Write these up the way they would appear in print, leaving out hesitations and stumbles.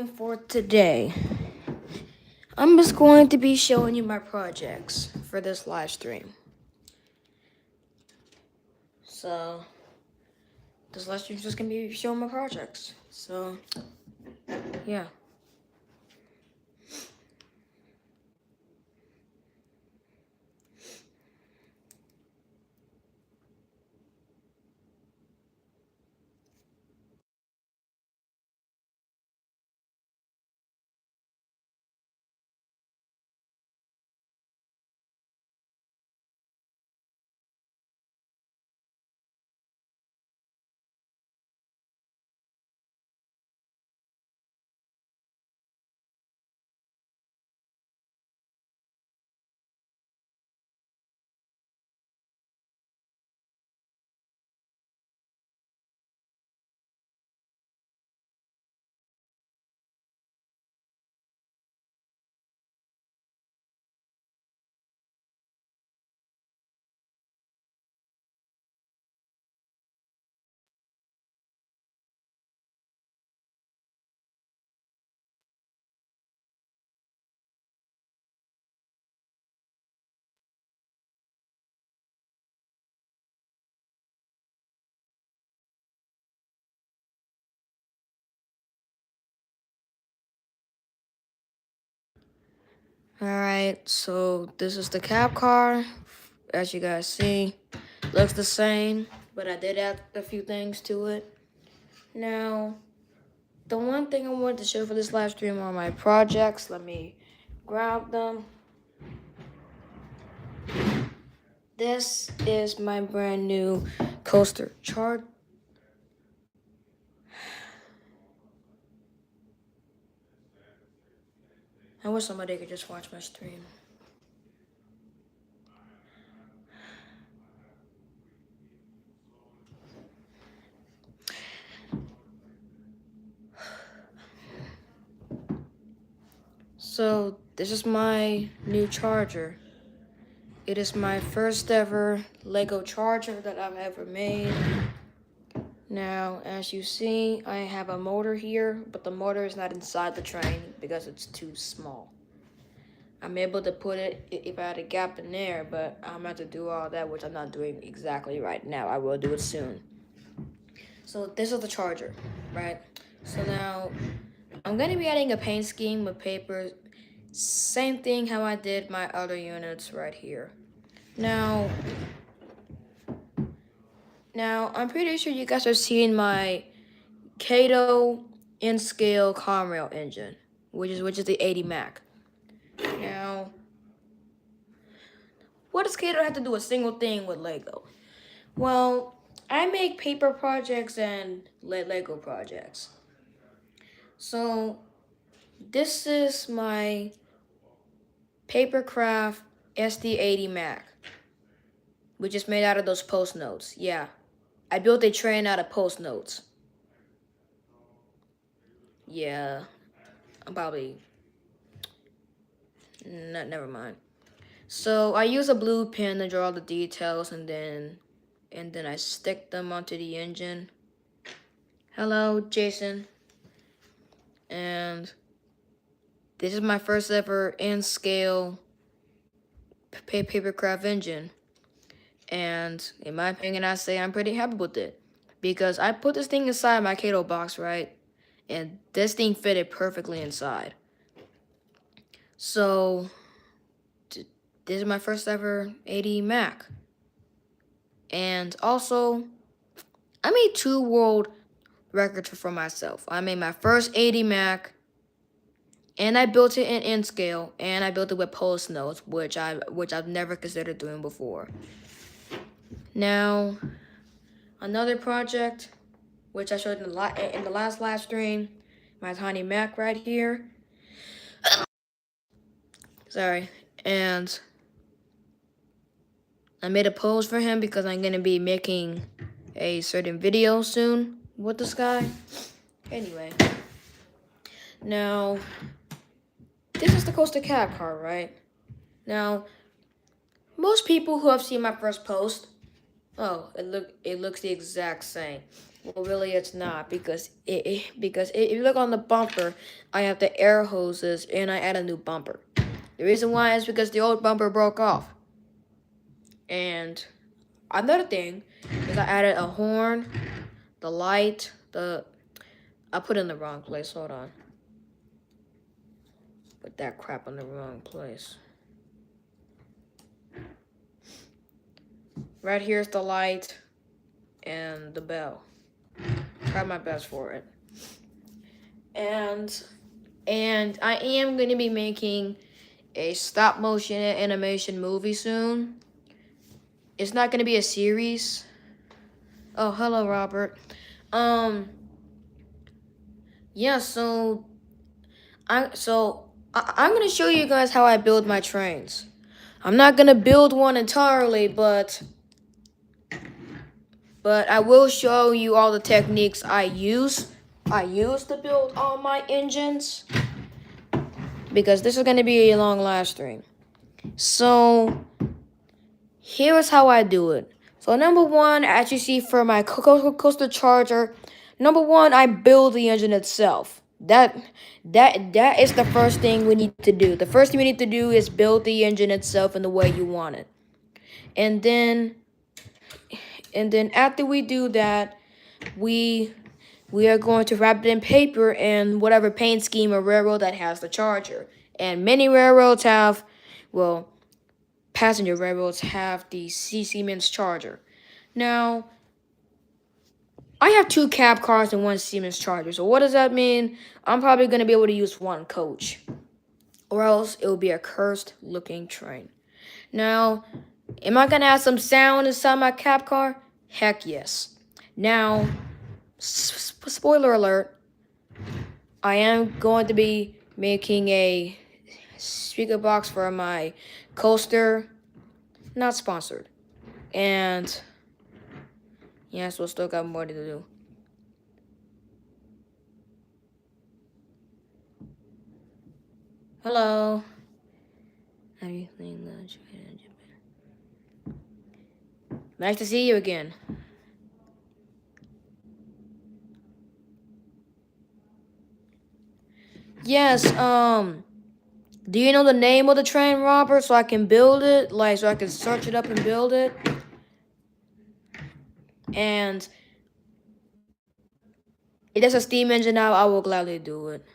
stream for today. I'm just going to be showing you my projects for this live stream. So, this live stream is just going to be showing my projects. So, yeah. Alright, so this is the cab car. As you guys see, looks the same, but I did add a few things to it. Now, the one thing I wanted to show for this live stream are my projects. Let me grab them. This is my brand new coaster chart. I wish somebody could just watch my stream. So, this is my new charger. It is my first ever Lego charger that I've ever made. Now, as you see, I have a motor here, but the motor is not inside the train because it's too small. I'm able to put it if I had a gap in there, but I'm going to do all that, which I'm not doing exactly right now. I will do it soon. So this is the charger, right? So now, I'm going to be adding a paint scheme with papers. Same thing how I did my other units right here. Now, I'm pretty sure you guys have seen my Kato N-Scale Conrail engine, which is the 80 Mac. Now, what does Kato have to do a single thing with Lego? Well, I make paper projects and Lego projects. So, this is my Papercraft SD80 Mac, which is made out of those post notes. Yeah, I built a train out of post notes. Yeah, I'm probably... never mind. So I use a blue pen to draw the details, and then I stick them onto the engine. Hello, Jason. And this is my first ever N-Scale Papercraft engine. And in my opinion, I say I'm pretty happy with it. Because I put this thing inside my Kato box, right? And this thing fitted perfectly inside. So, this is my first ever 80 Mac. And also, I made 2 world records for myself. I made my first 80 Mac, and I built it in N-Scale, and I built it with post notes, which I've never considered doing before. Now, another project, which I showed in the last live stream, my tiny Mac right here. Sorry, and I made a pose for him because I'm gonna be making a certain video soon with this guy. Anyway, now this is the Coaster Cab car, right? Now, most people who have seen my first post, oh, it looks the exact same. Well, really, it's not because if you look on the bumper, I have the air hoses and I add a new bumper. The reason why is because the old bumper broke off. And another thing is I added a horn, the light, I put it in the wrong place. Hold on. Put that crap in the wrong place. Right here's the light and the bell. Try my best for it. And I am going to be making a stop motion animation movie soon. It's not going to be a series. Oh, hello, Robert. Yeah, I'm going to show you guys how I build my trains. I'm not going to build one entirely, but I will show you all the techniques I use to build all my engines, because this is going to be a long live stream. So here is how I do it. So number one, as you see for my coaster charger, number one, I build the engine itself. That is the first thing we need to do. The first thing we need to do is build the engine itself in the way you want it. And then after we do that, we are going to wrap it in paper and whatever paint scheme or railroad that has the charger. And many railroads have, well, passenger railroads have the Siemens charger. Now, I have 2 cab cars and 1 Siemens charger. So what does that mean? I'm probably going to be able to use 1 coach, or else it will be a cursed looking train. Now, am I going to have some sound inside my cab car? Heck yes. Now, spoiler alert, I am going to be making a speaker box for my coaster. Not sponsored. And yeah, so still got more to do. Hello. Everything good. Nice to see you again. Yes, do you know the name of the train, Robert, so I can build it? Like, so I can search it up and build it? And if there's a steam engine now, I will gladly do it.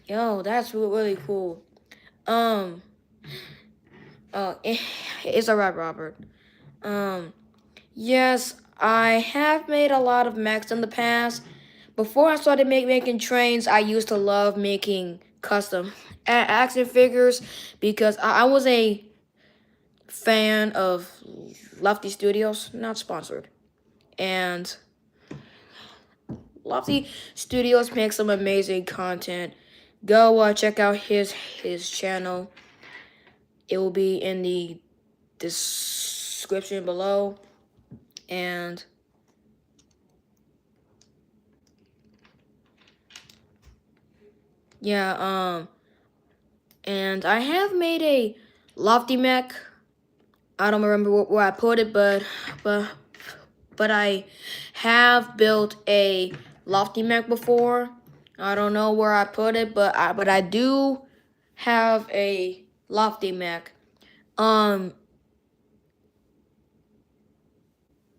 Yo, that's really cool. It's alright, Robert. Yes, I have made a lot of mechs in the past. Before I started making trains, I used to love making custom action figures because I was a fan of Lofty Studios, not sponsored. And Lofty Studios makes some amazing content. Go check out his channel. It will be in the description below. And yeah, and I have made a Lofty mech. I don't remember where I put it, but I have built a Lofty mech before. I don't know where I put it, but I do have a Lofty mech.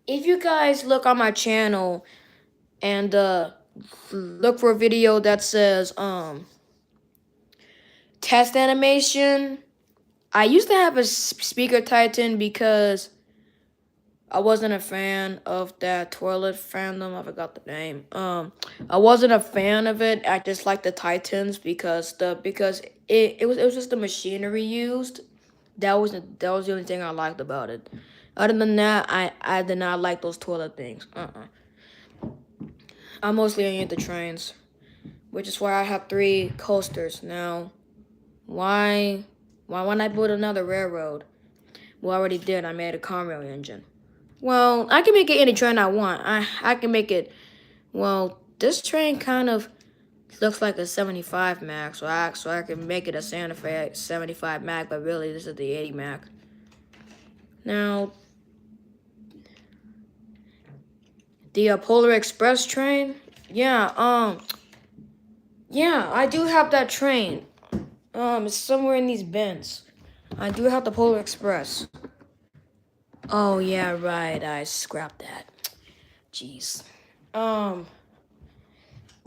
If you guys look on my channel and look for a video that says test animation, I used to have a speaker Titan because I wasn't a fan of that toilet fandom. I forgot the name. I wasn't a fan of it. I just liked the Titans because it was just the machinery used. That was the only thing I liked about it. Other than that, I did not like those toilet things. I'm mostly into trains, which is why I have 3 coasters now. Why not build another railroad? Well, I already did. I made a Conrail engine. Well, I can make it any train I want. I can make it. Well, this train kind of looks like a 75 Mac, so I can make it a Santa Fe 75 Mac, but really this is the 80 Mac. Now, the Polar Express train. Yeah, yeah, I do have that train. It's somewhere in these bins. I do have the Polar Express. Oh yeah, right. I scrapped that. Jeez.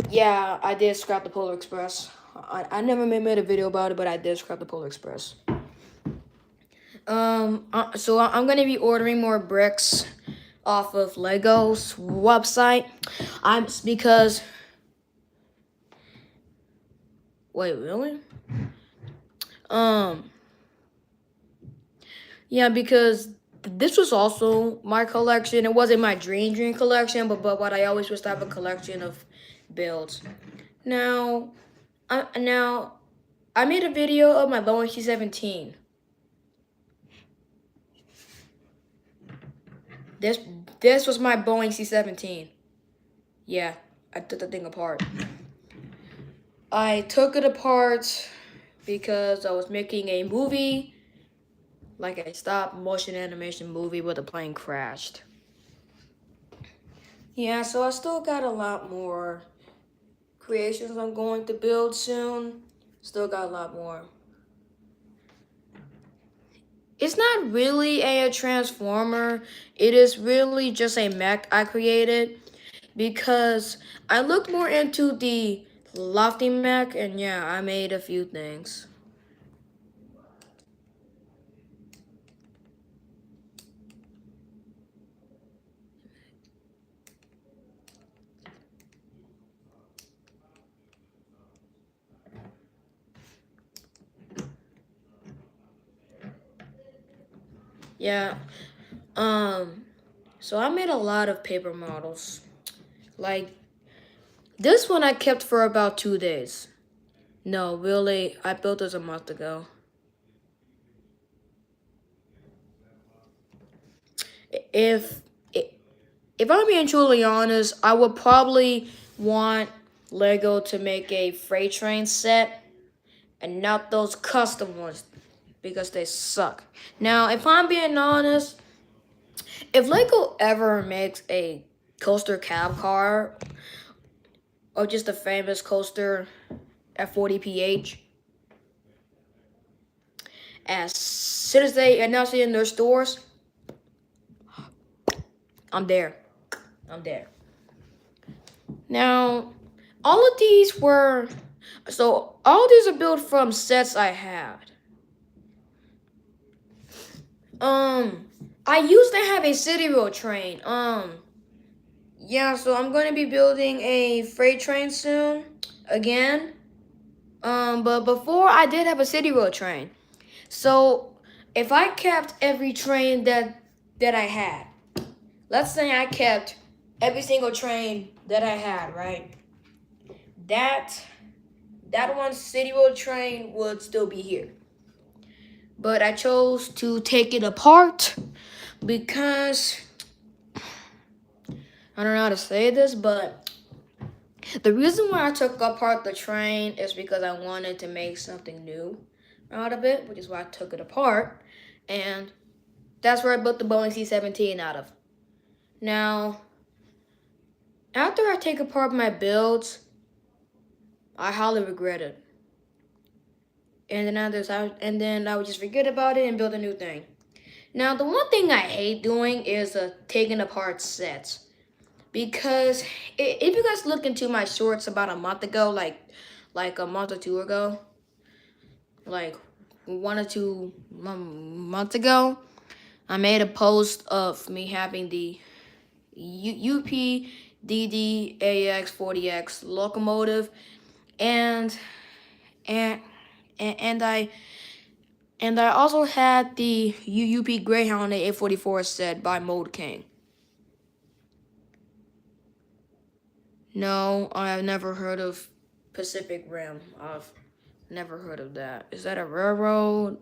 Yeah, I did scrap the Polar Express. I never made a video about it, but I did scrap the Polar Express. So I'm gonna be ordering more bricks off of Lego's website. Because wait, really? Yeah, because this was also my collection. It wasn't my dream collection, but what I always was to have a collection of builds. Now, I made a video of my Boeing C-17. This was my Boeing C-17. Yeah, I took the thing apart. I took it apart because I was making a movie, like a stop motion animation movie, where the plane crashed. Yeah, so I still got a lot more creations I'm going to build soon. Still got a lot more. It's not really a transformer. It is really just a mech I created because I looked more into the lofty mech, and yeah, I made a few things. Yeah. So I made a lot of paper models. Like this one I kept for about 2 days. No, really, I built this a month ago. If if I'm being truly honest, I would probably want Lego to make a freight train set and not those custom ones because they suck. Now, if I'm being honest, if Lego ever makes a coaster cab car or just a famous coaster at 40PH, as soon as they announce it in their stores, I'm there. I'm there. Now, all of these are built from sets I had. I used to have a city road train. Yeah, so I'm gonna be building a freight train soon, again. But before I did have a city road train. So if I kept every train that I had, let's say I kept every single train that I had, right? That one city road train would still be here. But I chose to take it apart because I don't know how to say this, but the reason why I took apart the train is because I wanted to make something new out of it, which is why I took it apart. And that's where I built the Boeing C-17 out of. Now, after I take apart my builds, I highly regret it. And then I would just forget about it and build a new thing. Now, the one thing I hate doing is taking apart sets. Because if you guys look into my shorts about a month ago, like a month or two ago, like 1 or 2 months ago, I made a post of me having the UP-DD-AX-40X locomotive, and and and I also had the UP Greyhound A44 set by Mode King. No, I have never heard of Pacific Rim. I've never heard of that. Is that a railroad?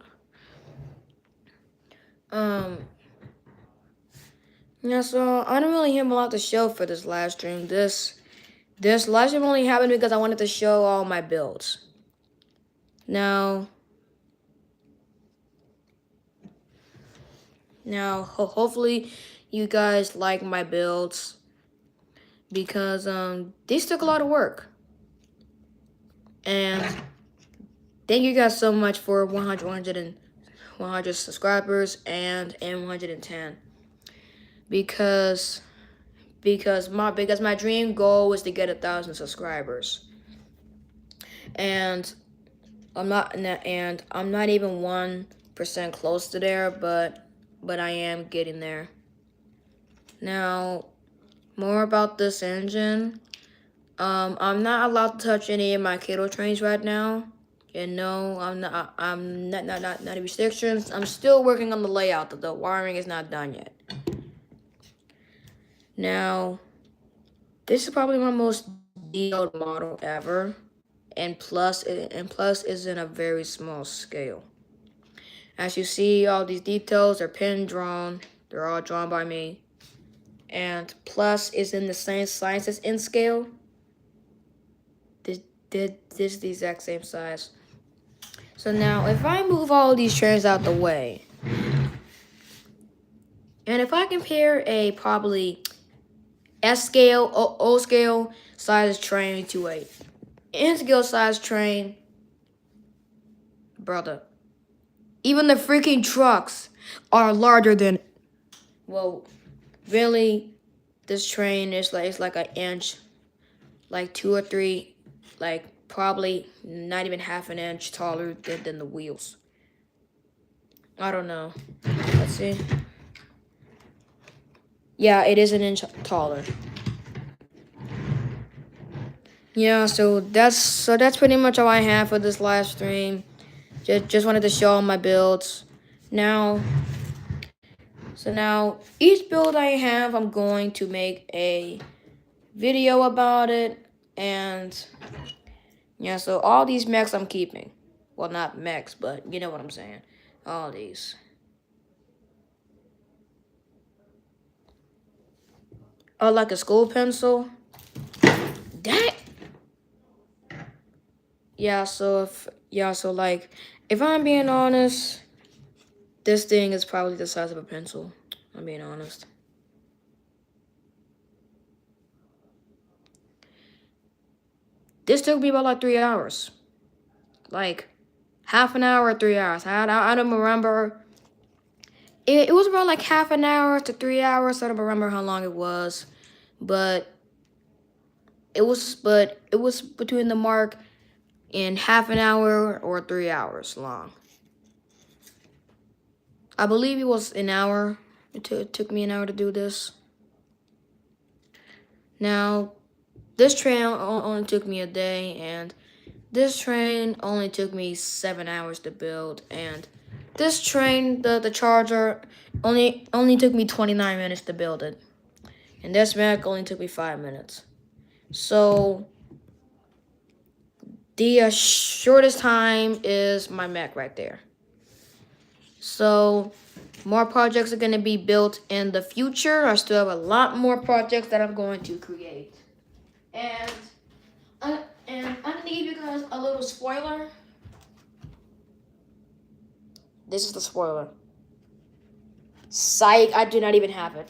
Yeah, so I don't really have a lot to show for this live stream. This live stream only happened because I wanted to show all my builds. Now, Now, hopefully you guys like my builds because these took a lot of work. And thank you guys so much for 100 subscribers and 110 because my dream goal was to get 1,000 subscribers, and I'm not even 1% close to there, but I am getting there. Now, more about this engine. I'm not allowed to touch any of my cable trains right now. And no, I'm not any restrictions. I'm still working on the layout. The wiring is not done yet. Now, this is probably my most detailed model ever, and plus is in a very small scale. As you see, all these details are pen drawn. They're all drawn by me. And plus is in the same size as in scale. This is the exact same size. So now, if I move all these trains out the way, and if I compare a probably S scale, O scale size train to a N scale size train, brother, even the freaking trucks are larger than. Well, really, this train is like an inch, like 2 or 3, like probably not even half an inch taller than the wheels. I don't know. Let's see. Yeah, it is an inch taller. Yeah, so that's pretty much all I have for this live stream. Just wanted to show all my builds. Now, each build I have, I'm going to make a video about it, and yeah, so all these mechs I'm keeping. Well, not mechs, but you know what I'm saying. All these. Oh, like a school pencil. Dang. Yeah, so if I'm being honest, this thing is probably the size of a pencil. I'm being honest. This took me about like 3 hours. Like half an hour or 3 hours. I don't remember. It was about like half an hour to 3 hours. I don't remember how long it was, but it was between the mark in half an hour or 3 hours long. I believe it was an hour. It took me an hour to do this. Now, this train only took me a day, and this train only took me 7 hours to build, and this train, the charger, only took me 29 minutes to build it, and this mech only took me 5 minutes. So the shortest time is my mech right there. So more projects are going to be built in the future. I still have a lot more projects that I'm going to create. And I'm going to give you guys a little spoiler. This is the spoiler. Psych, I do not even have it.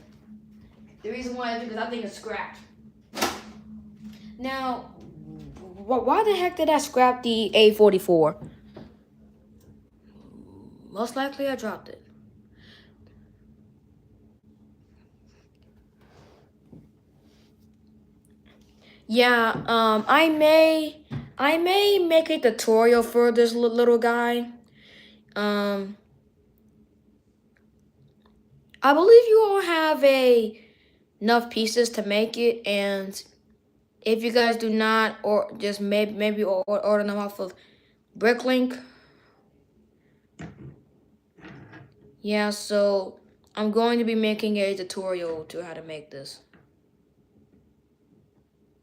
The reason why is because I think it's scrapped. Now, why the heck did I scrap the A44? Most likely I dropped it. Yeah, I may make a tutorial for this little guy. I believe you all have enough pieces to make it, and if you guys do not, or just maybe order them off of Bricklink. Yeah, so I'm going to be making a tutorial to how to make this.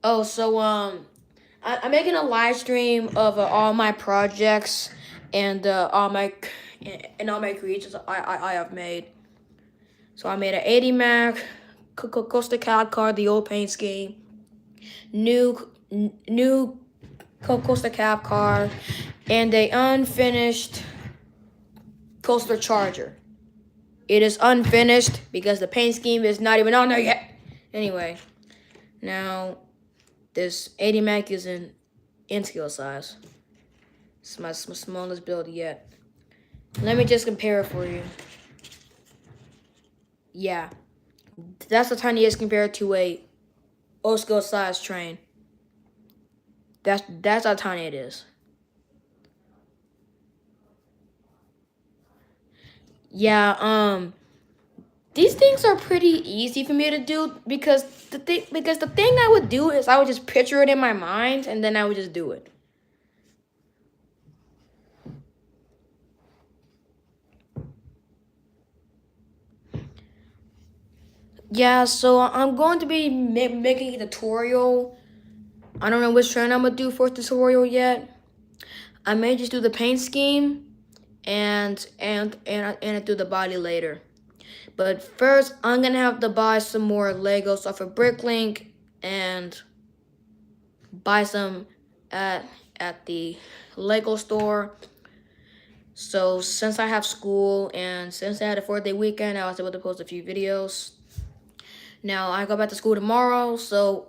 Oh, so I'm making a live stream of all my projects and all my creations I have made. So I made an 80 Mac, Coaster Cloud car, the old paint scheme, new Coaster Cab car, and a unfinished Coaster Charger. It is unfinished because the paint scheme is not even on there yet. Anyway, now this 80 Mac is in scale size. It's my smallest build yet. Let me just compare it for you. Yeah, that's the tiniest compared to a O-scale size train. That's how tiny it is. Yeah, these things are pretty easy for me to do because the thing I would do is I would just picture it in my mind and then I would just do it. Yeah, so I'm going to be making a tutorial. I don't know which train I'm gonna do for the tutorial yet. I may just do the paint scheme and do the body later. But first, I'm gonna have to buy some more Legos off of Bricklink and buy some at the Lego store. So since I have school and since I had a 4-day weekend, I was able to post a few videos. Now I go back to school tomorrow, so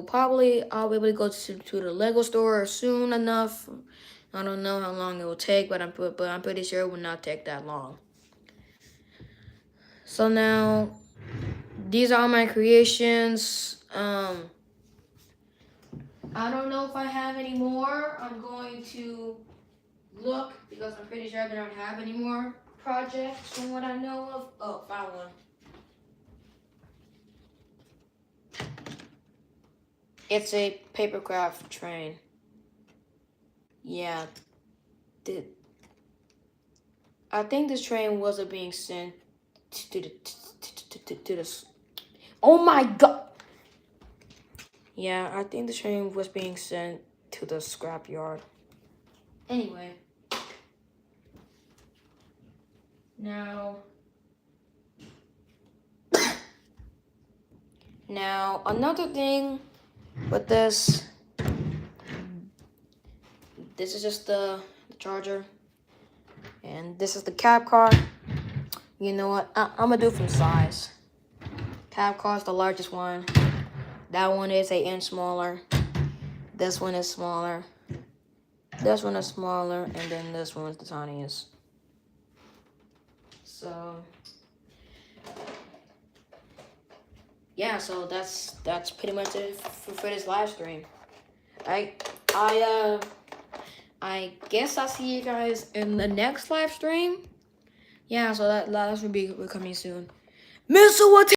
probably I'll be able to go to the Lego store soon enough. I don't know how long it will take, but I'm pretty sure it will not take that long. So now these are my creations. I don't know if I have any more. I'm going to look because I'm pretty sure I don't have any more projects from what I know of. Oh, found one. It's a papercraft train. Yeah. I think this train wasn't being sent to the. Oh my god! Yeah, I think the train was being sent to the scrapyard. Anyway. Now, another thing with this is just the charger, and this is the cab car. You know what? I'm gonna do from size. Cab car is the largest one. That one is 1 inch smaller. This one is smaller. This one is smaller, and then this one is the tiniest. So yeah, so that's pretty much it for this live stream. I guess I'll see you guys in the next live stream. Yeah, so that's gonna be coming soon. Mr. What?